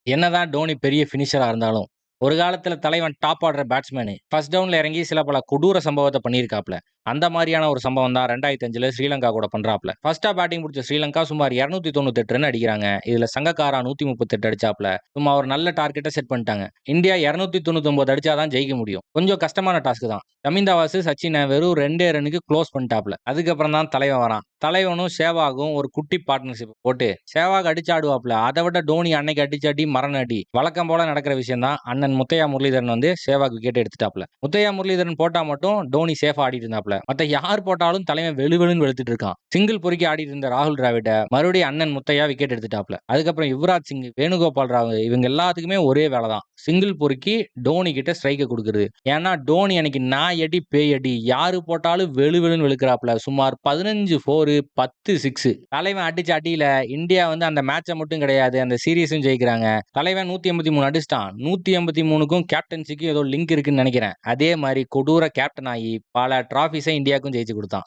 என்னதான் டோனி பெரிய ஃபினிஷரா இருந்தாலும், ஒரு காலத்துல தலைவன் டாப் ஆர்டர் பேட்ஸ்மேனு. ஃபர்ஸ்ட் டவுன்ல இறங்கி சில பல கொடூர சம்பவத்த பண்ணியிருக்காப்ல. அந்த மாரியான ஒரு சம்பவம் தான் 2005ல ஸ்ரீலங்கா கூட பண்றாப்ல. ஃபர்ஸ்ட்டா பேட்டிங் புடிச்ச ஸ்ரீலங்கா சுமார் 298 ரன் அடிக்கிறாங்க. இதுல சங்கக்காரா 138 அடிச்சாப்ல. சும்மா ஒரு நல்ல டார்கெட்ட செட் பண்ணிட்டாங்க. இந்தியா 299 அடிச்சா தான் ஜெயிக்க முடியும். கொஞ்சம் கஷ்டமான டாஸ்க் தான். தமிந்தா வாசு சச்சின வெறும் 2 ரன்னுக்கு குளோஸ் பண்ணிட்டாப்ல. அதுக்கப்புறம் தான் தலைவன் வரான். தலைவனும் சேவாகும் ஒரு குட்டி பார்ட்னர்ஷிப் போட்டு சேவாக் அடிச்சு ஆடுவாப்ல. அதை விட டோனி அன்னைக்கு அடிச்ச அடி மரண அடி. வழக்கம் போல நடக்கிற விஷயம் தான். அண்ணன் முத்தையா முரளிதரன் வந்து சேவாக் விக்கெட் எடுத்துட்டாப்ல. முத்தையா முரளிதரன் போட்டா மட்டும் டோனி சேஃபா ஆடிட்டு இருந்தாப்ல. மத்த யார் போட்டாலும் தலைவன் வெளுவெளுன்னு வெளுத்துட்டு இருக்கான். சிங்கிள் பொறுக்கி ஆடிட்டு இருந்த ராகுல் டிராவிட மறுபடியும் அண்ணன் முத்தையா விக்கெட் எடுத்துட்டாப்ல. அதுக்கப்புறம் யுவராஜ் சிங், வேணுகோபால் ராவ் இவங்க எல்லாத்துக்குமே ஒரே வேலை தான். சிங்கிள் பொறுக்கி டோனி கிட்ட ஸ்ட்ரைக்க கொடுக்குறது. ஏன்னா டோனி அன்னைக்கு நாய் அடி பேய் அடி யாரு போட்டாலும் வெளுவெளுன்னு வெளுக்கிறாப்ல. சுமார் 15 4 10 6. தலைவன் அடிச்ச அடியில இந்தியா வந்து அந்த மேட்ச மட்டும் கிடையாது, அந்த சீரிஸும் ஜெயிக்கிறாங்க. தலைவன் 183 அடிச்சிட்டான். 183க்கும் கேப்டன்சிக்கும் ஏதோ லிங்க் இருக்குன்னு நினைக்கிறேன். அதே மாதிரி கொடூர கேப்டன் ஆகி பல டிராபிஸை இந்தியாவுக்கும் ஜெயிச்சு கொடுத்தான்.